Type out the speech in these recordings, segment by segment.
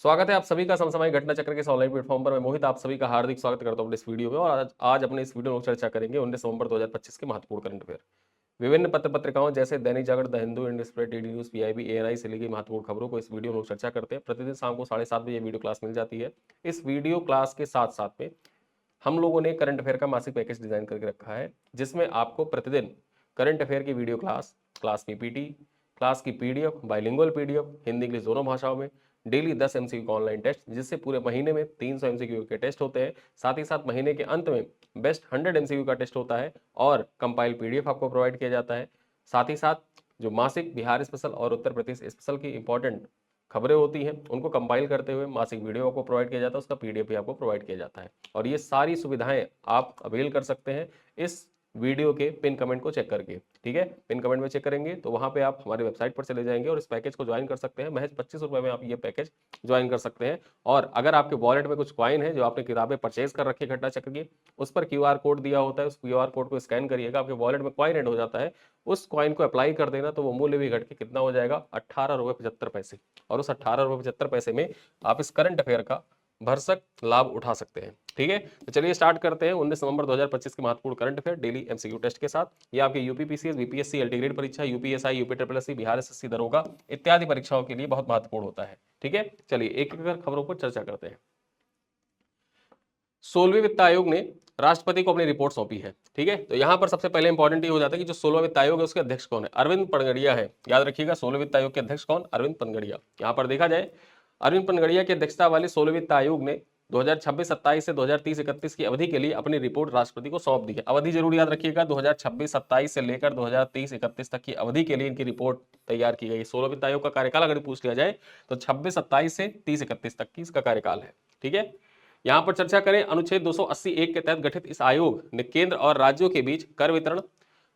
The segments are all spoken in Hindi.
स्वागत है आप सभी का समसामयिक घटना चक्र के इस ऑनलाइन प्लेटफॉर्म पर। मैं मोहित आप सभी का हार्दिक स्वागत करता हूं अपने इस वीडियो में। और आज अपने इस वीडियो में चर्चा करेंगे 19 नवंबर 2025 के महत्वपूर्ण करंट अफेयर। विभिन्न पत्र पत्रिकाओं जैसे Dainik Jagran, the Hindu, India Express, DD news, PIB, ANI से लेकर महत्वपूर्ण खबरों को इस वीडियो में चर्चा करते हैं। प्रतिदिन शाम को 7:30 बजे वीडियो क्लास मिल जाती है। इस वीडियो क्लास के साथ साथ में हम लोगों ने करंट अफेयर का मासिक पैकेज डिजाइन करके रखा है, जिसमें आपको प्रतिदिन करंट अफेयर की वीडियो क्लास पीपीटी, क्लास की PDF, bilingual PDF, Hindi English दोनों भाषाओं में, डेली 10 एमसीक्यू का ऑनलाइन टेस्ट, जिससे पूरे महीने में 300 एमसीक्यू के टेस्ट होते हैं। साथ ही साथ महीने के अंत में बेस्ट 100 एमसीक्यू का टेस्ट होता है और कंपाइल पीडीएफ आपको प्रोवाइड किया जाता है। साथ ही साथ जो मासिक बिहार स्पेशल और उत्तर प्रदेश स्पेशल की इंपॉर्टेंट खबरें होती हैं उनको कंपाइल करते हुए मासिक वीडियो आपको प्रोवाइड किया जाता है, उसका पीडीएफ भी आपको प्रोवाइड किया जाता है। और ये सारी सुविधाएं आप अवेल कर सकते हैं इस वीडियो के पिन कमेंट को चेक करके। ठीक है, पिन कमेंट में चेक करेंगे तो वहां पे आप हमारे वेबसाइट पर चले जाएंगे और इस पैकेज को ज्वाइन कर सकते हैं। महज 25 रुपए में आप ये पैकेज ज्वाइन कर सकते हैं। और अगर आपके वॉलेट में कुछ कॉइन है जो आपने किताबें परचेज कर रखी है घटना चक्र की, उस पर क्यूआर कोड दिया होता है, उस क्यूआर कोड को स्कैन करिएगा, आपके वॉलेट में कॉइन ऐड हो जाता है, उस कॉइन को अप्लाई कर देना तो वो मूल्य भी घट के कितना हो जाएगा, 18 रुपये 75 पैसे। और उस 18 रुपये 75 पैसे में आप इस करंट अफेयर का भरसक लाभ उठा सकते हैं। ठीक है, तो चलिए स्टार्ट करते हैं 19 नवंबर 2025 के महत्वपूर्ण current affair daily MCQ test के साथ। ये आपके यूपीपीसीएस, बीपीएससी, एलटी ग्रेड परीक्षा, UPSI, UP triple SC, Bihar SSC, दरोगा इत्यादि परीक्षाओं के लिए बहुत महत्वपूर्ण होता है। ठीक है, चलिए एक एक खबरों पर चर्चा करते हैं। 16वें वित्त आयोग ने राष्ट्रपति को अपनी रिपोर्ट सौंपी है। ठीक है, तो यहां पर सबसे पहले इंपॉर्टेंट ये हो जाता है कि जो 16वां वित्त आयोग है उसके अध्यक्ष कौन है। अरविंद पनगड़िया है। याद रखिएगा, 16वें वित्त आयोग के अध्यक्ष कौन, अरविंद पनगड़िया। यहां पर देखा जाए अरविंद पनगड़िया की अध्यक्षता वाले 16वें वित्त आयोग ने 2026-27 से 2030-31 की अवधि के लिए अपनी रिपोर्ट राष्ट्रपति को सौंप दी है। अवधि जरूर याद रखिएगा, 2026-27 से लेकर 2030-31 तक की अवधि के लिए इनकी रिपोर्ट तैयार की गई। 16 वित्त आयोग का कार्यकाल अगर पूछ लिया जाए तो 26-27 से 30-31 तक की इसका कार्यकाल है। ठीक है, यहां पर चर्चा करें अनुच्छेद 280(1) के तहत गठित इस आयोग ने केंद्र और राज्यों के बीच कर वितरण,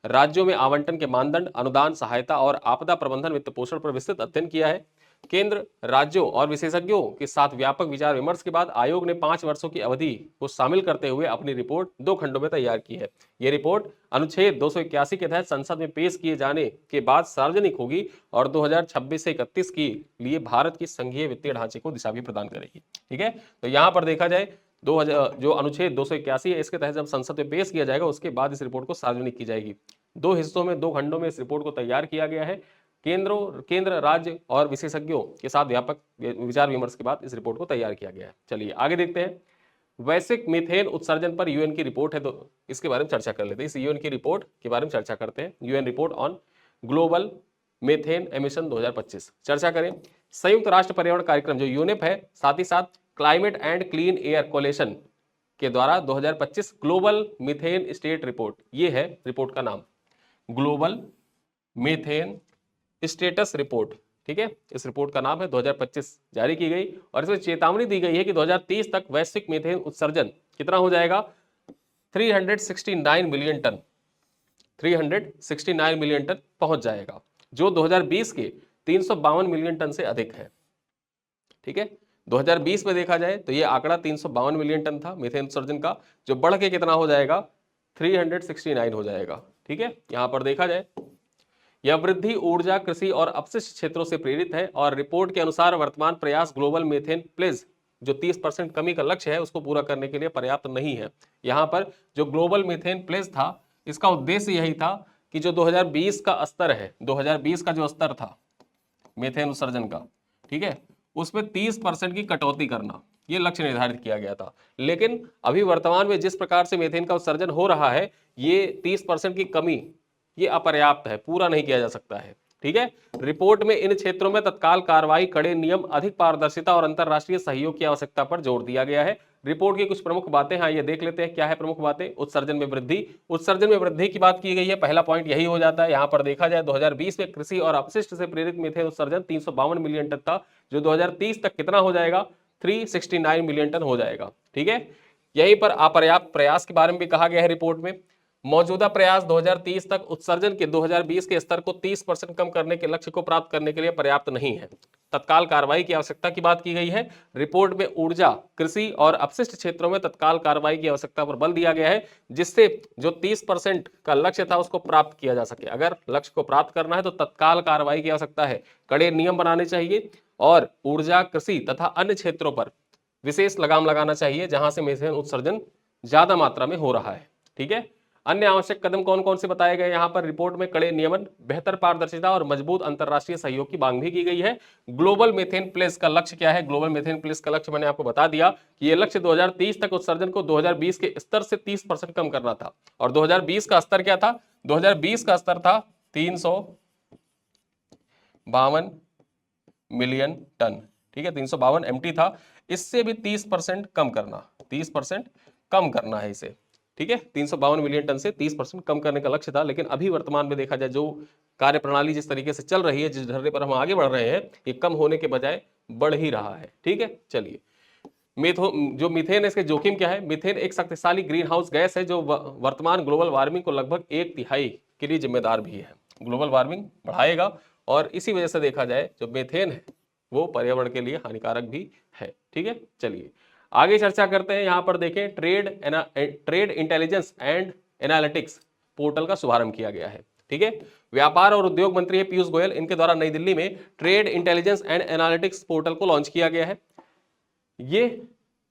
राज्यों में आवंटन के मानदंड, अनुदान, सहायता और आपदा प्रबंधन वित्त पोषण पर विस्तृत अध्ययन किया है। केंद्र, राज्यों और विशेषज्ञों के साथ व्यापक विचार विमर्श के बाद आयोग ने 5 वर्षों की अवधि को शामिल करते हुए अपनी रिपोर्ट 2 खंडों में तैयार की है। यह रिपोर्ट अनुच्छेद 281 के तहत संसद में पेश किए जाने के बाद सार्वजनिक होगी और 2026 से 31 के लिए भारत की संघीय वित्तीय ढांचे को दिशा भी प्रदान करेगी। ठीक है, तो यहां पर देखा जाए जो अनुच्छेद 281 है इसके तहत जब संसद में पेश किया जाएगा उसके बाद इस रिपोर्ट को सार्वजनिक की जाएगी। 2 हिस्सों में 2 खंडों में इस रिपोर्ट को तैयार किया गया है। केंद्र, राज्य और विशेषज्ञों के साथ व्यापक विचार विमर्श के बाद इस रिपोर्ट को तैयार किया गया है। चलिए आगे देखते हैं। वैश्विक मीथेन उत्सर्जन पर यूएन की रिपोर्ट है, तो इसके बारे में चर्चा कर लेते हैं। इस यूएन की रिपोर्ट के बारे में चर्चा करते हैं। UN report on global methane emission 2025 चर्चा करें। संयुक्त राष्ट्र पर्यावरण कार्यक्रम जो यूनेप है, साथ ही साथ climate and clean air coalition के द्वारा 2025 ग्लोबल मीथेन स्टेट रिपोर्ट, ये है रिपोर्ट का नाम, ग्लोबल मीथेन स्टेटस रिपोर्ट। ठीक है, इस रिपोर्ट का नाम है, 2025 जारी की गई और इसमें चेतावनी दी गई है कि 2030 तक वैश्विक मीथेन उत्सर्जन कितना हो जाएगा, 369 मिलियन टन, 369 मिलियन टन पहुंच जाएगा, जो 2020 के 352 मिलियन टन से अधिक है। ठीक है, 2020 में देखा जाए तो ये आंकड़ा 352 मिलियन टन था मीथेन उत्सर्जन का, जो बढ़ के कितना हो जाएगा, 369 हो जाएगा। ठीक है, यहां पर देखा जाए यह वृद्धि ऊर्जा, कृषि और अपशिष्ट क्षेत्रों से प्रेरित है और रिपोर्ट के अनुसार वर्तमान प्रयास ग्लोबल मीथेन प्लेज जो 30% कमी का लक्ष्य है उसको पूरा करने के लिए पर्याप्त नहीं है। यहां पर जो ग्लोबल मीथेन प्लेज था इसका उद्देश्य यही था कि जो 2020 का स्तर है, 2020 का जो स्तर था मीथेन उत्सर्जन का, ठीक है, उसमें 30% की कटौती करना, ये लक्ष्य निर्धारित किया गया था। लेकिन अभी वर्तमान में जिस प्रकार से मीथेन का उत्सर्जन हो रहा है, ये 30% की कमी ये अपर्याप्त है, पूरा नहीं किया जा सकता है। ठीक है, रिपोर्ट में इन क्षेत्रों में तत्काल कार्रवाई, कड़े नियम, अधिक पारदर्शिता और अंतरराष्ट्रीय सहयोग की आवश्यकता पर जोर दिया गया है। रिपोर्ट की कुछ प्रमुख बातें, हाँ ये देख लेते हैं क्या है प्रमुख बातें। उत्सर्जन में वृद्धि, उत्सर्जन में वृद्धि की बात की गई है, पहला पॉइंट यही हो जाता है। यहां पर देखा जाए 2020 में कृषि और अपशिष्ट से प्रेरित मीथेन उत्सर्जन 352 मिलियन टन था, जो 2030 तक कितना हो जाएगा, 369 मिलियन टन हो जाएगा। ठीक है, यहीं पर अपर्याप्त प्रयास के बारे में भी कहा गया है रिपोर्ट में। मौजूदा प्रयास 2030 तक उत्सर्जन के 2020 के स्तर को 30% कम करने के लक्ष्य को प्राप्त करने के लिए पर्याप्त नहीं है। तत्काल कार्रवाई की आवश्यकता की बात की गई है। रिपोर्ट में ऊर्जा, कृषि और अपशिष्ट क्षेत्रों में तत्काल कार्रवाई की आवश्यकता पर बल दिया गया है, जिससे जो 30% का लक्ष्य था उसको प्राप्त किया जा सके। अगर लक्ष्य को प्राप्त करना है तो तत्काल कार्रवाई की आवश्यकता है, कड़े नियम बनाने चाहिए और ऊर्जा, कृषि तथा अन्य क्षेत्रों पर विशेष लगाम लगाना चाहिए जहां से मीथेन उत्सर्जन ज्यादा मात्रा में हो रहा है। ठीक है, अन्य आवश्यक कदम कौन कौन से बताए गए यहाँ पर रिपोर्ट में? कड़े नियमन, बेहतर पारदर्शिता और मजबूत अंतरराष्ट्रीय सहयोग की मांग भी की गई है। ग्लोबल मीथेन प्लेस का लक्ष्य क्या है? ग्लोबल मीथेन प्लेस का लक्ष्य मैंने आपको बता दिया कि ये लक्ष्य 2030 तक उत्सर्जन को 2020 के स्तर से 30% कम करना था। और 2020 का स्तर क्या था? 2020 का स्तर था 352 मिलियन टन। ठीक है, 352 MT था। इससे भी 30% कम करना, 30% कम करना है इसे। ठीक है, 352 मिलियन टन से 30% कम करने का लक्ष्य था। लेकिन अभी वर्तमान में देखा जाए जो कार्य प्रणाली जिस तरीके से चल रही है, जिस ढर्रे पर हम आगे बढ़ रहे हैं, ये कम होने के बजाय बढ़ ही रहा है। ठीक है, चलिए जो मीथेन है इसके जोखिम क्या है? मीथेन एक शक्तिशाली ग्रीन हाउस गैस है जो वर्तमान ग्लोबल वार्मिंग को लगभग 1/3 के लिए जिम्मेदार भी है। ग्लोबल वार्मिंग बढ़ाएगा और इसी वजह से देखा जाए जो मीथेन है वो पर्यावरण के लिए हानिकारक भी है। ठीक है, चलिए आगे चर्चा करते हैं। यहां पर देखें, trade intelligence and analytics portal का शुभारंभ किया गया है। ठीक है, व्यापार और उद्योग मंत्री है पीयूष गोयल, इनके द्वारा नई दिल्ली में trade intelligence and analytics portal को लॉन्च किया गया है। ये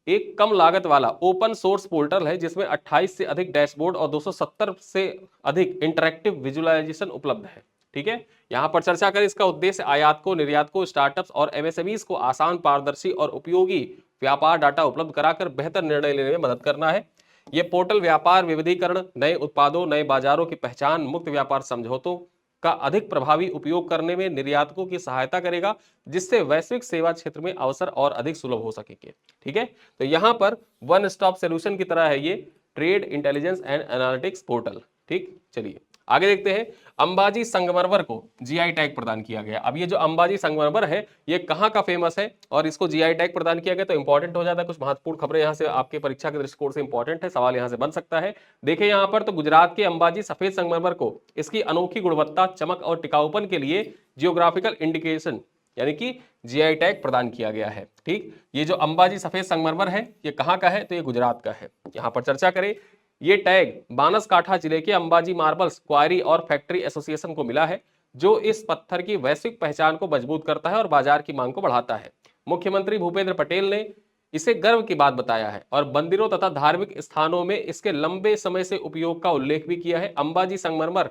एक कम लागत वाला ओपन सोर्स पोर्टल है जिसमें 28 से अधिक डैशबोर्ड और 270 से अधिक इंटरैक्टिव विजुअलाइजेशन उपलब्ध है। ठीक है, यहां पर चर्चा करें, इसका उद्देश्य आयातकों, निर्यातकों, स्टार्टअप्स और MSMEs को आसान, पारदर्शी और उपयोगी व्यापार डाटा उपलब्ध कराकर बेहतर निर्णय लेने में मदद करना है। यह पोर्टल व्यापार विविधीकरण, नए उत्पादों, नए बाजारों की पहचान, मुक्त व्यापार समझौतों का अधिक प्रभावी उपयोग करने में निर्यातकों की सहायता करेगा, जिससे वैश्विक सेवा क्षेत्र में अवसर और अधिक सुलभ हो सकेंगे। ठीक है, तो यहां पर वन स्टॉप सॉल्यूशन की तरह है ये trade intelligence and analytics portal. ठीक, चलिए आगे देखते हैं। अंबाजी संगमरमर को GI टैग प्रदान किया गया। अब ये जो अंबाजी संगमरमर है ये कहाँ का फेमस है और इसको GI टैग प्रदान किया गया, तो इंपॉर्टेंट हो जाता है। कुछ महत्वपूर्ण खबरें यहाँ से आपके परीक्षा के दृष्टिकोण से इंपॉर्टेंट है, सवाल यहाँ से बन सकता है। देखिए यहाँ पर, तो गुजरात के अंबाजी सफेद संगमरमर को इसकी अनोखी गुणवत्ता, चमक और टिकाऊपन के लिए जियोग्राफिकल इंडिकेशन यानी कि GI टैग प्रदान किया गया है। ठीक, ये जो अंबाजी सफेद संगमरमर है ये कहाँ का है? तो ये गुजरात का है। यहाँ पर चर्चा करें, ये टैग बानसकाठा जिले के अंबाजी मार्बल्स क्वारी और फैक्ट्री एसोसिएशन को मिला है, जो इस पत्थर की वैश्विक पहचान को मजबूत करता है और बाजार की मांग को बढ़ाता है। मुख्यमंत्री भूपेंद्र पटेल ने इसे गर्व की बात बताया है और मंदिरों तथा धार्मिक स्थानों में इसके लंबे समय से उपयोग का उल्लेख भी किया है। अंबाजी संगमरमर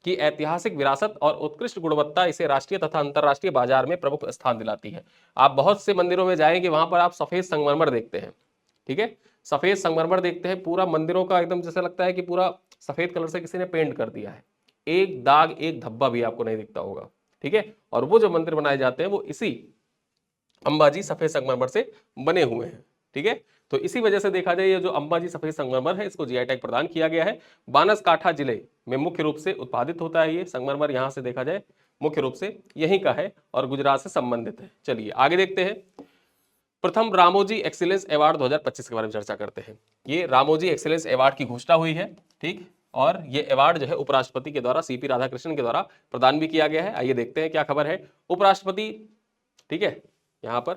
की ऐतिहासिक विरासत और उत्कृष्ट गुणवत्ता इसे राष्ट्रीय तथा अंतर्राष्ट्रीय बाजार में प्रमुख स्थान दिलाती है। आप बहुत से मंदिरों में जाएंगे, वहां पर आप सफेद संगमरमर देखते हैं। ठीक है, सफेद संगमरमर देखते हैं, पूरा मंदिरों का एकदम जैसे लगता है कि पूरा सफेद कलर से किसी ने पेंट कर दिया है, एक दाग, एक धब्बा भी आपको नहीं दिखता होगा। ठीक है, और वो जो मंदिर बनाए जाते हैं वो इसी अंबाजी सफेद संगमरमर से बने हुए हैं। ठीक है, तो इसी वजह से देखा जाए ये जो अंबाजी सफेद संगमरमर है इसको GI टैग प्रदान किया गया है। बानसकाठा जिले में मुख्य रूप से उत्पादित होता है ये संगमरमर, यहां से देखा जाए मुख्य रूप से यहीं का है और गुजरात से संबंधित है। चलिए आगे देखते हैं। प्रथम रामोजी एक्सीलेंस अवार्ड 2025 के बारे में चर्चा करते हैं। ये रामोजी एक्सीलेंस अवार्ड की घोषणा हुई है। ठीक, और ये अवार्ड जो है उपराष्ट्रपति के द्वारा CP राधाकृष्णन के द्वारा प्रदान भी किया गया है। आइए देखते हैं क्या खबर है। उपराष्ट्रपति, ठीक है, यहाँ पर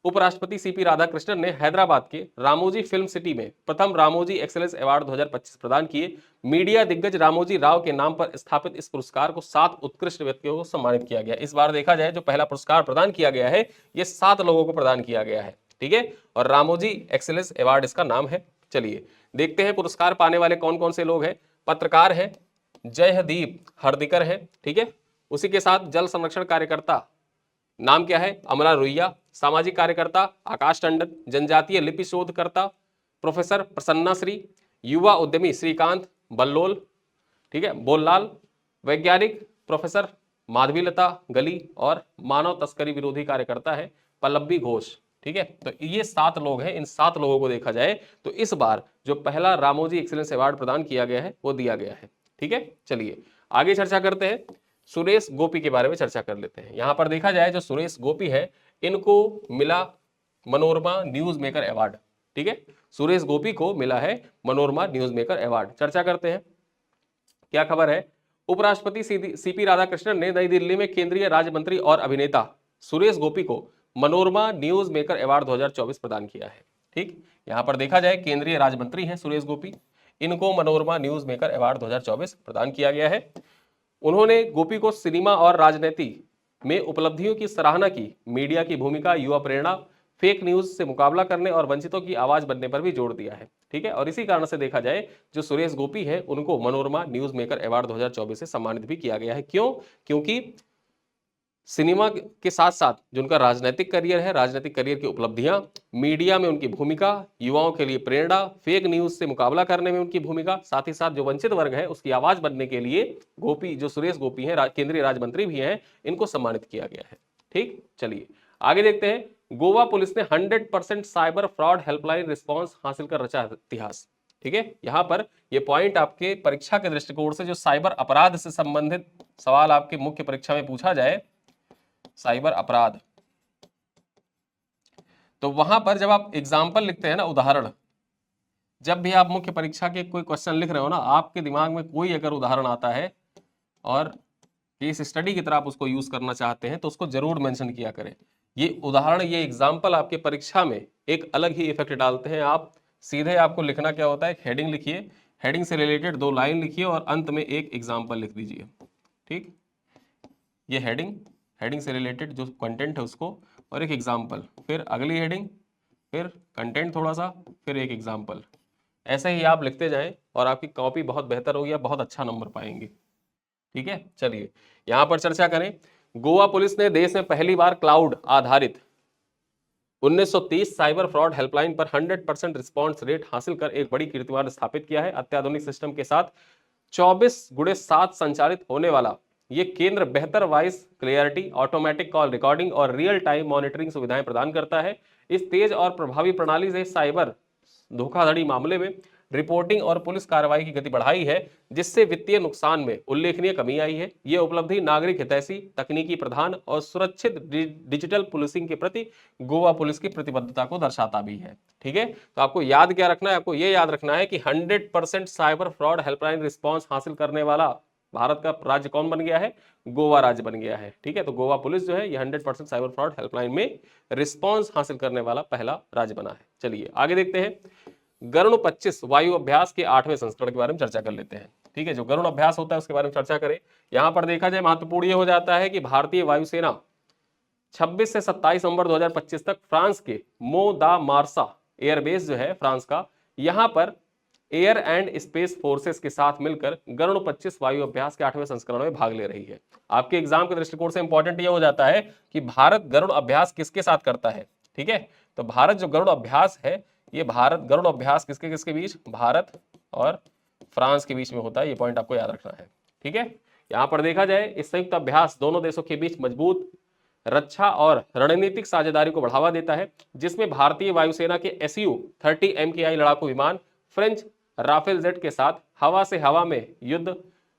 उपराष्ट्रपति CP राधाकृष्णन ने हैदराबाद के रामोजी फिल्म सिटी में प्रथम रामोजी एक्सीलेंस अवार्ड 2025 प्रदान किए। मीडिया दिग्गज रामोजी राव के नाम पर स्थापित इस पुरस्कार को 7 उत्कृष्ट व्यक्तियों को सम्मानित किया गया। इस बार देखा जाए जो पहला पुरस्कार प्रदान किया गया है ये 7 लोगों को प्रदान किया गया है। ठीक है, और रामोजी एक्सीलेंस अवार्ड इसका नाम है। चलिए देखते हैं पुरस्कार पाने वाले कौन कौन से लोग हैं। पत्रकार है जयदीप हरदिकर है। ठीक है, उसी के साथ जल संरक्षण कार्यकर्ता, नाम क्या है? अमला रुइया। सामाजिक कार्यकर्ता आकाश टंडन। जनजातीय लिपि शोधकर्ता प्रोफेसर प्रसन्ना श्री। युवा उद्यमी श्रीकांत बल्लोल, ठीक है, बोललाल। वैज्ञानिक प्रोफेसर माधवीलता गली और मानव तस्करी विरोधी कार्यकर्ता है पल्लवी घोष। ठीक है, तो ये 7 लोग हैं। इन 7 लोगों को देखा जाए तो इस बार जो पहला रामोजी एक्सीलेंस अवार्ड प्रदान किया गया है वो दिया गया है। ठीक है, चलिए आगे चर्चा करते हैं। सुरेश गोपी के बारे में चर्चा कर लेते हैं। यहां पर देखा जाए जो सुरेश गोपी है इनको मिला मनोरमा न्यूज मेकर अवार्ड। ठीक है, सुरेश गोपी को मिला है मनोरमा न्यूज मेकर अवार्ड। चर्चा करते हैं क्या खबर है। उपराष्ट्रपति CP राधाकृष्णन ने नई दिल्ली में केंद्रीय राज्य मंत्री और अभिनेता सुरेश गोपी को मनोरमा न्यूज मेकर अवार्ड 2024 प्रदान किया है। ठीक, यहां पर देखा जाए केंद्रीय राज्य मंत्री हैं सुरेश गोपी, इनको मनोरमा न्यूज मेकर अवार्ड 2024 प्रदान किया गया है। उन्होंने गोपी को सिनेमा और राजनीति में उपलब्धियों की सराहना की, मीडिया की भूमिका, युवा प्रेरणा, फेक न्यूज से मुकाबला करने और वंचितों की आवाज बनने पर भी जोर दिया है। ठीक है, और इसी कारण से देखा जाए जो सुरेश गोपी है उनको मनोरमा न्यूज मेकर अवार्ड 2024 से सम्मानित भी किया गया है। क्यों? क्योंकि सिनेमा के साथ साथ जो उनका राजनीतिक करियर है, राजनीतिक करियर की उपलब्धियां, मीडिया में उनकी भूमिका, युवाओं के लिए प्रेरणा, फेक न्यूज से मुकाबला करने में उनकी भूमिका, साथ ही साथ जो वंचित वर्ग है उसकी आवाज बनने के लिए गोपी, जो सुरेश गोपी हैं, केंद्रीय राज्य मंत्री भी हैं, इनको सम्मानित किया गया है। ठीक, चलिए आगे देखते हैं। गोवा पुलिस ने 100% साइबर फ्रॉड हेल्पलाइन रिस्पॉन्स हासिल कर रचा इतिहास। ठीक है, यहां पर ये पॉइंट आपके परीक्षा के दृष्टिकोण से जो साइबर अपराध से संबंधित सवाल आपके मुख्य परीक्षा में पूछा जाए, साइबर अपराध, तो वहां पर जब आप एग्जाम्पल लिखते हैं ना, उदाहरण, जब भी आप मुख्य परीक्षा के कोई क्वेश्चन लिख रहे हो ना, आपके दिमाग में कोई अगर उदाहरण आता है और केस स्टडी की तरह आप उसको यूज करना चाहते हैं तो उसको जरूर मेंशन किया करें। ये उदाहरण, ये एग्जाम्पल आपके परीक्षा में एक अलग ही इफेक्ट डालते हैं। आप सीधे, आपको लिखना क्या होता है, हेडिंग लिखिए, हेडिंग से रिलेटेड 2 लाइन लिखिए और अंत में एक एग्जाम्पल लिख दीजिए। ठीक, ये हेडिंग से रिलेटेड जो कंटेंट है उसको, और एक एग्जाम्पल, फिर अगली हेडिंग, फिर कंटेंट थोड़ा सा, फिर एक एग्जाम्पल। ऐसे ही आप लिखते जाएं और आपकी कॉपी बहुत बेहतर होगी, आप बहुत अच्छा नंबर पाएंगे। ठीक है, चलिए यहां पर चर्चा करें। गोवा पुलिस ने देश में पहली बार क्लाउड आधारित 1930 साइबर फ्रॉड हेल्पलाइन पर 100% रिस्पॉन्स रेट हासिल कर एक बड़ी कीर्तिमान स्थापित किया है। अत्याधुनिक सिस्टम के साथ 24/7 संचालित होने वाला ये केंद्र बेहतर voice clarity, automatic call recording और रियल टाइम मॉनिटरिंग सुविधाएं प्रदान करता है। इस तेज और प्रभावी प्रणाली से साइबर धोखाधड़ी मामले में रिपोर्टिंग और पुलिस कार्रवाई की गति बढ़ाई है, जिससे वित्तीय नुकसान में उल्लेखनीय कमी आई है। यह उपलब्धि नागरिक हितैषी, तकनीकी प्रधान और सुरक्षित डिजिटल पुलिसिंग के प्रति गोवा पुलिस की प्रतिबद्धता को दर्शाता भी है। ठीक है, तो आपको याद क्या रखना है, आपको यह याद रखना है कि 100% साइबर फ्रॉड हेल्पलाइन रिस्पॉन्स हासिल करने वाला भारत का राज्य कौन बन गया है, गोवा राज्य बन गया है। ठीक है, तो गोवा पुलिस जो है ये 100% साइबर फ्रॉड हेल्पलाइन में रिस्पॉन्स हासिल करने वाला पहला राज्य बना है। चलिए आगे देखते हैं। गरुड़ 25 वायु अभ्यास के 8वें संस्करण के बारे में चर्चा कर लेते हैं। ठीक है, जो गरुड़ अभ्यास होता है उसके बारे में चर्चा करें। यहां पर देखा जाए महत्वपूर्ण यह हो जाता है कि भारतीय वायुसेना 26 से 27 नवंबर 2025 तक फ्रांस के मो दा मार्सा एयरबेस जो है फ्रांस का, यहां पर एयर एंड स्पेस फोर्सेस के साथ मिलकर गरुड़ 25 वायु अभ्यास के 8वें संस्करण में भाग ले रही है। आपके एग्जाम के दृष्टिकोण से इंपॉर्टेंट यह हो जाता है कि भारत गरुड़ अभ्यास किसके साथ करता है। ठीक है, तो भारत जो गरुड़ अभ्यास है, ये भारत गरुड़ अभ्यास किसके किसके बीच, भारत और फ्रांस के बीच में होता है। ये पॉइंट आपको याद रखना है। ठीक है, यहां पर देखा जाए इस संयुक्त अभ्यास दोनों देशों के बीच मजबूत रक्षा और रणनीतिक साझेदारी को बढ़ावा देता है, जिसमें भारतीय वायुसेना के SU-30 MKI लड़ाकू विमान फ्रेंच राफेल जेट के साथ हवा से हवा में युद्ध,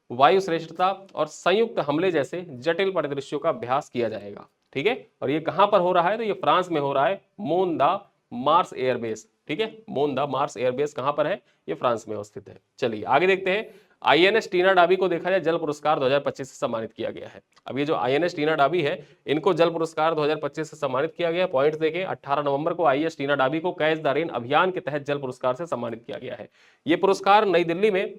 वायु श्रेष्ठता और संयुक्त हमले जैसे जटिल परिदृश्यों का अभ्यास किया जाएगा। ठीक है, और ये कहां पर हो रहा है, तो ये फ्रांस में हो रहा है, मोन दा मार्स एयरबेस। ठीक है, मोन दा मार्स एयरबेस कहां पर है, ये फ्रांस में स्थित है। चलिए आगे देखते हैं। INS टीना डाबी को देखा जाए जल पुरस्कार 2025 से सम्मानित किया गया है। अब ये जो INS टीना डाबी है, इनको जल पुरस्कार 2025 से सम्मानित किया गया। पॉइंट देखें, 18 नवंबर को INS टीना डाबी को कैच द रेन अभियान के तहत जल पुरस्कार से सम्मानित किया गया है। ये पुरस्कार नई दिल्ली में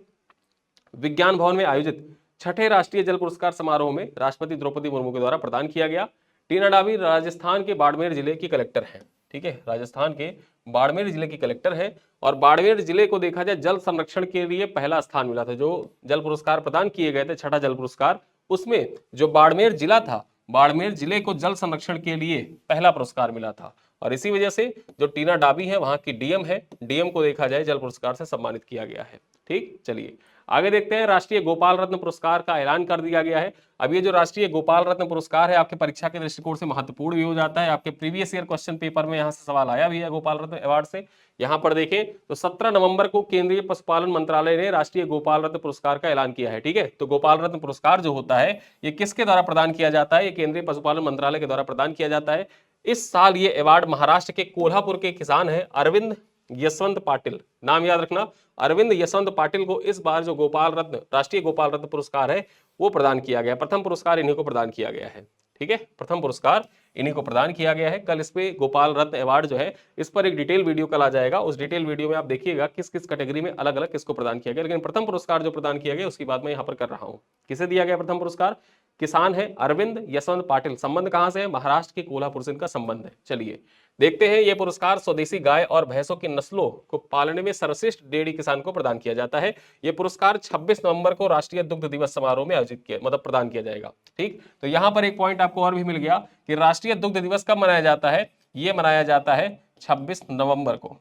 विज्ञान भवन में आयोजित 6ठे राष्ट्रीय जल पुरस्कार समारोह में राष्ट्रपति द्रौपदी मुर्मू के द्वारा प्रदान किया गया। टीना डाबी राजस्थान के बाड़मेर जिले की कलेक्टर है। ठीक है, राजस्थान के बाड़मेर जिले की कलेक्टर है और बाड़मेर जिले को देखा जाए जल संरक्षण के लिए पहला स्थान मिला था। जो जल पुरस्कार प्रदान किए गए थे, 6ठा जल पुरस्कार, उसमें जो बाड़मेर जिला था, बाड़मेर जिले को जल संरक्षण के लिए पहला पुरस्कार मिला था। और इसी वजह से जो टीना डाबी है वहां की DM है, DM को देखा जाए जल पुरस्कार से सम्मानित किया गया है। ठीक, चलिए आगे देखते हैं। राष्ट्रीय गोपाल रत्न पुरस्कार का ऐलान कर दिया गया है। अब ये जो राष्ट्रीय गोपाल रत्न पुरस्कार है आपके परीक्षा के दृष्टिकोण से महत्वपूर्ण भी हो जाता है। आपके प्रीवियस ईयर क्वेश्चन पेपर में यहाँ से सवाल आया भी है गोपाल रत्न अवार्ड से। यहाँ पर देखें तो 17 नवंबर को केंद्रीय पशुपालन मंत्रालय ने राष्ट्रीय गोपाल रत्न पुरस्कार का ऐलान किया है। ठीक है, तो गोपाल रत्न पुरस्कार जो होता है ये किसके द्वारा प्रदान किया जाता है, ये केंद्रीय पशुपालन मंत्रालय के द्वारा प्रदान किया जाता है। इस साल ये अवार्ड महाराष्ट्र के कोल्हापुर के किसान है अरविंद यशवंत पाटिल, नाम याद रखना, अरविंद यशवंत पाटिल को इस बार जो गोपाल रत्न, राष्ट्रीय गोपाल रत्न पुरस्कार है वो प्रदान किया गया। प्रथम पुरस्कार इन्हीं को प्रदान किया गया है। ठीक है, प्रथम पुरस्कार इन्हीं को प्रदान किया गया है। कल इस पे गोपाल रत्न अवार्ड जो है इस पर एक डिटेल वीडियो कल आ जाएगा, उस डिटेल वीडियो में आप देखिएगा किस किस कैटेगरी में अलग अलग किसको प्रदान किया गया, लेकिन प्रथम पुरस्कार जो प्रदान किया गया उसकी बात मैं यहाँ पर कर रहा हूँ। किसे दिया गया प्रथम पुरस्कार? किसान है अरविंद यशवंत पाटिल। संबंध कहां से है? महाराष्ट्र के कोल्हापुर से इनका संबंध है। चलिए देखते हैं, यह पुरस्कार स्वदेशी गाय और भैंसों की नस्लों को पालने में सर्वश्रेष्ठ डेयरी किसान को प्रदान किया जाता है। यह पुरस्कार 26 नवंबर को राष्ट्रीय दुग्ध दिवस समारोह में आयोजित किया मतलब प्रदान किया जाएगा। ठीक, तो यहां पर एक पॉइंट आपको और भी मिल गया कि राष्ट्रीय दुग्ध दिवस कब मनाया जाता है? यह मनाया जाता है 26 नवंबर को।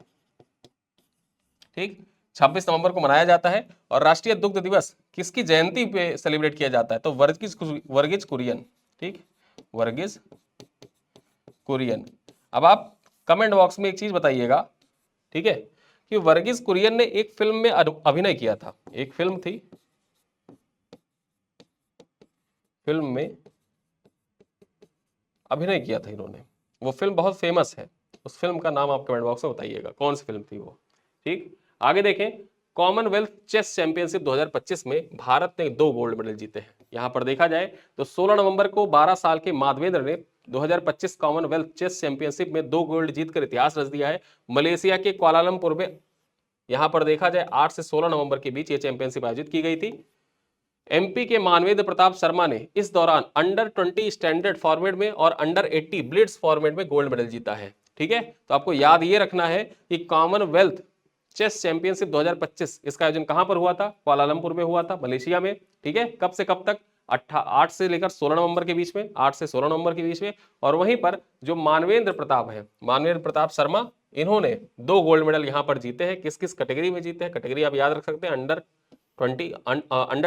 ठीक, 26 नवंबर को मनाया जाता है। और राष्ट्रीय दुग्ध दिवस किसकी जयंती पे सेलिब्रेट किया जाता है? तो वर्गीज कुरियन। ठीक, वर्गीज कुरियन। अब आप कमेंट बॉक्स में एक चीज बताइएगा, ठीक है, कि वर्गीज कुरियन ने एक फिल्म में अभिनय किया था। एक फिल्म थी, फिल्म में अभिनय किया था इन्होंने, वो फिल्म बहुत फेमस है। उस फिल्म का नाम आप कमेंट बॉक्स में बताइएगा कौन सी फिल्म थी वो। ठीक, आगे देखें, कॉमनवेल्थ चेस चैंपियनशिप 2025 में भारत ने 2 गोल्ड मेडल जीते हैं। यहां पर देखा जाए तो 16 नवंबर को 12 साल के माधवेंद्र ने 2025 कॉमनवेल्थ चेस चैंपियनशिप में 2 गोल्ड जीतकर इतिहास रच दिया है। मलेशिया के कुआलालंपुर में यहां पर देखा जाए 8 से 16 नवंबर के बीच ये चैंपियनशिप आयोजित की गई थी। एमपी के मानवेंद्र प्रताप शर्मा ने इस दौरान अंडर 20 स्टैंडर्ड फॉर्मेट में और अंडर 80 ब्लिट्स फॉर्मेट में गोल्ड मेडल जीता है। ठीक है, तो आपको याद ये रखना है कि कॉमनवेल्थ चेस चैंपियनशिप 2025 इसका आयोजन कहां पर हुआ था? कुआलालंपुर में हुआ था, मलेशिया में। ठीक है, कब से कब तक? 8 से लेकर 16 नवंबर के बीच में, 8 से 16 नवंबर के बीच में। और वहीं पर जो मानवेंद्र प्रताप है, मानवेंद्र प्रताप शर्मा, इन्होंने 2 गोल्ड मेडल यहां पर जीते हैं। किस किस कैटेगरी में जीते हैं? कैटेगरी आप याद रख सकते हैं, अंडर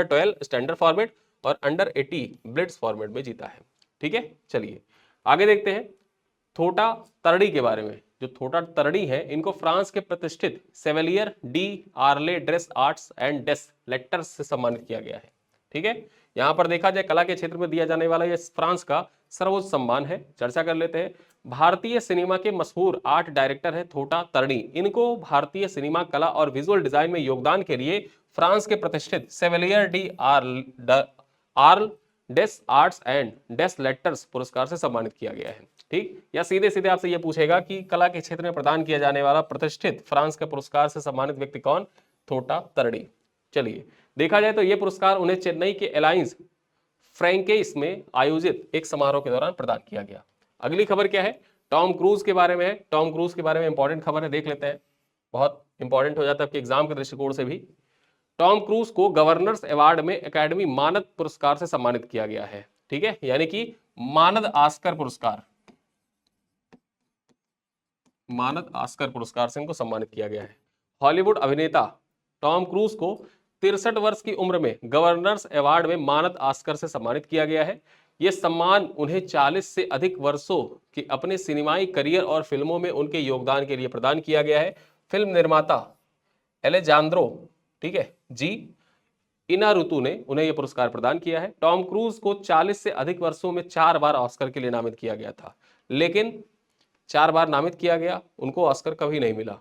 12 स्टैंडर्ड फॉर्मेट और अंडर 80 ब्लिट्स फॉर्मेट में जीता है। ठीक है, चलिए आगे देखते हैं थोटा तरडी के बारे में। जो थोटा तरडी है, इनको फ्रांस के प्रतिष्ठित सेवेलियर डी आर्ले ड्रेस आर्ट्स एंड डेस लेटर्स से सम्मानित किया गया है। ठीक है, यहां पर देखा जाए कला के क्षेत्र में दिया जाने वाला यह फ्रांस का सर्वोच्च सम्मान है। चर्चा कर लेते हैं। भारतीय सिनेमा के मशहूर आर्ट डायरेक्टर है थोटा तरडी। इनको भारतीय सिनेमा कला और विजुअल डिजाइन में योगदान के लिए फ्रांस के प्रतिष्ठित सेवेलियर डी आर्ल डेस आर्ट्स एंड डेस लेटर्स पुरस्कार से सम्मानित किया गया है। ठीक, या सीधे सीधे आपसे यह पूछेगा कि कला के क्षेत्र में प्रदान किया जाने वाला प्रतिष्ठित फ्रांस के पुरस्कार से सम्मानित व्यक्ति कौन? थोटा तरडी। चलिए देखा जाए तो यह पुरस्कार उन्हें चेन्नई के एलायंस फ्रैंकेस में आयोजित एक समारोह के दौरान प्रदान किया गया। अगली खबर क्या है? टॉम क्रूज के बारे में है। टॉम क्रूज के बारे में इंपॉर्टेंट खबर है, देख लेते हैं। बहुत इंपॉर्टेंट हो जाता है आपके एग्जाम के दृष्टिकोण से भी। टॉम क्रूज को गवर्नर्स अवार्ड में एकेडमी मानद पुरस्कार से सम्मानित किया गया है। ठीक है, यानी कि मानद ऑस्कर पुरस्कार, मानद ऑस्कर पुरस्कार से इनको सम्मानित किया गया है। हॉलीवुड अभिनेता टॉम क्रूज को 63 वर्ष की उम्र में गवर्नर्स अवार्ड में मानद ऑस्कर से सम्मानित किया गया है। यह सम्मान उन्हें 40 से अधिक वर्षों के अपने सिनेमाई करियर और फिल्मों में उनके योगदान के लिए प्रदान किया गया है। फिल्म निर्माता एलेजांद्रो, ठीक है जी, इनारुतु ने उन्हें यह पुरस्कार प्रदान किया है। टॉम क्रूज को 40 से अधिक वर्षों में 4 बार ऑस्कर के लिए नामित किया गया था, लेकिन 4 बार नामित किया गया, उनको ऑस्कर कभी नहीं मिला।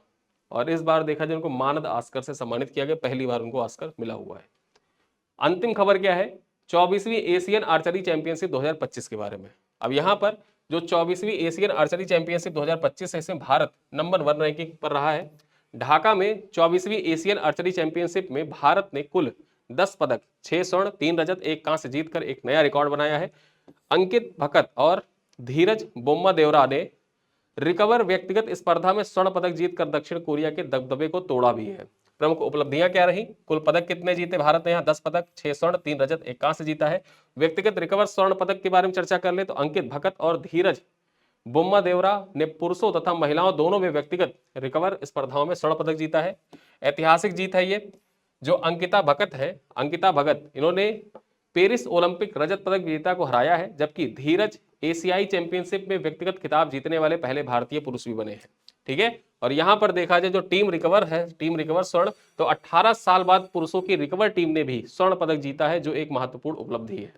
और इस बार देखा जाए उनको मानद ऑस्कर से सम्मानित किया गया, पहली बार उनको ऑस्कर मिला हुआ है। अंतिम खबर क्या है? 24वीं एशियन आर्चरी चैंपियनशिप 2025 के बारे में। अब यहां पर जो 24वीं एशियन आर्चरी चैंपियनशिप 2025 है, इसमें भारत नंबर 1 रैंकिंग पर रहा है। ढाका में 24वीं एशियन आर्चरी चैंपियनशिप में भारत ने कुल 10 पदक, 6 स्वर्ण, 3 रजत, 1 कांस्य जीतकर एक नया रिकॉर्ड बनाया है। अंकित भकत और धीरज बोम्मादेवरा ने रिकवर व्यक्तिगत स्पर्धा में स्वर्ण पदक जीतकर दक्षिण कोरिया के दबदबे को तोड़ा भी है। प्रमुख उपलब्धियां क्या रही? कुल पदक कितने जीते भारत ने? यहाँ 10 पदक, 6 स्वर्ण, 3 रजत, 1 कांस्य जीता है। व्यक्तिगत रिकवर स्वर्ण पदक के बारे में चर्चा कर ले तो अंकित भकत और धीरज बोम्मादेवरा ने पुरुषों तथा महिलाओं दोनों में व्यक्तिगत रिकवर स्पर्धाओं में स्वर्ण पदक जीता है। ऐतिहासिक जीत है ये। जो अंकिता भगत है, अंकिता भगत, इन्होंने पेरिस ओलंपिक रजत पदक विजेता को हराया है, जबकि धीरज एशियाई चैंपियनशिप में व्यक्तिगत खिताब जीतने वाले पहले भारतीय पुरुष भी बने हैं। ठीक है, और यहां पर देखा जाए जो टीम रिकवर है, टीम रिकवर स्वर्ण, तो 18 साल बाद पुरुषों की रिकवर टीम ने भी स्वर्ण पदक जीता है, जो एक महत्वपूर्ण उपलब्धि है।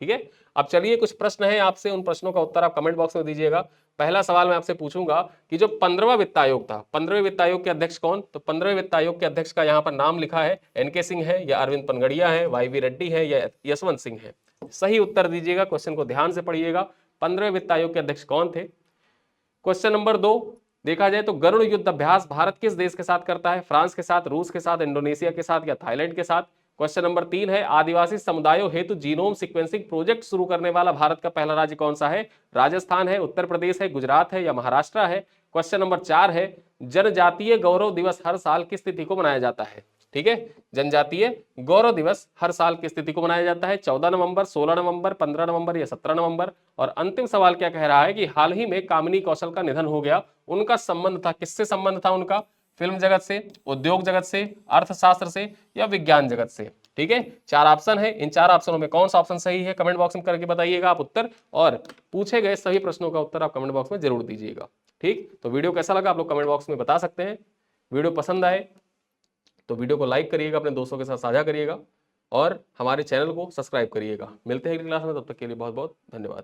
ठीक है, अब चलिए कुछ प्रश्न है आपसे, उन प्रश्नों का उत्तर आप कमेंट बॉक्स में दीजिएगा। पहला सवाल मैं आपसे पूछूंगा कि जो 15वां वित्त आयोग था, 15वें वित्त आयोग के अध्यक्ष कौन? तो 15वें वित्त आयोग के अध्यक्ष का यहाँ पर नाम लिखा है, एनके सिंह है या अरविंद पनगड़िया है, वाई वी रेड्डी है या यशवंत सिंह है। सही उत्तर दीजिएगा, क्वेश्चन को ध्यान से पढ़िएगा। 15वें वित्त आयोग के अध्यक्ष कौन थे? क्वेश्चन नंबर 2 देखा जाए तो गरुड़ युद्ध अभ्यास भारत किस देश के साथ करता है? फ्रांस के साथ, रूस के साथ, इंडोनेशिया के साथ या थाईलैंड के साथ? क्वेश्चन नंबर 3 है आदिवासी समुदायों हेतु जीनोम सीक्वेंसिंग प्रोजेक्ट शुरू करने वाला भारत का पहला राज्य कौन सा है? राजस्थान है, उत्तर प्रदेश है, गुजरात है या महाराष्ट्र है? क्वेश्चन नंबर 4 है जनजातीय गौरव दिवस हर साल किस तिथि को मनाया जाता है? ठीक है, जनजातीय गौरव दिवस हर साल किस तिथि को मनाया जाता है? 14 नवंबर, 16 नवंबर, 15 नवंबर या 17 नवंबर? और अंतिम सवाल क्या कह रहा है कि हाल ही में कामिनी कौशल का निधन हो गया, उनका संबंध था, किससे संबंध था उनका? फिल्म जगत से, उद्योग जगत से, अर्थशास्त्र से या विज्ञान जगत से? ठीक है, 4 ऑप्शन है, इन 4 ऑप्शनों में कौन सा ऑप्शन सही है कमेंट बॉक्स में करके बताइएगा आप उत्तर, और पूछे गए सभी प्रश्नों का उत्तर आप कमेंट बॉक्स में जरूर दीजिएगा। ठीक, तो वीडियो कैसा लगा आप लोग कमेंट बॉक्स में बता सकते हैं। वीडियो पसंद आए तो वीडियो को लाइक करिएगा, अपने दोस्तों के साथ साझा करिएगा और हमारे चैनल को सब्सक्राइब करिएगा। मिलते हैं अगली क्लास में, तब तक के लिए बहुत बहुत धन्यवाद।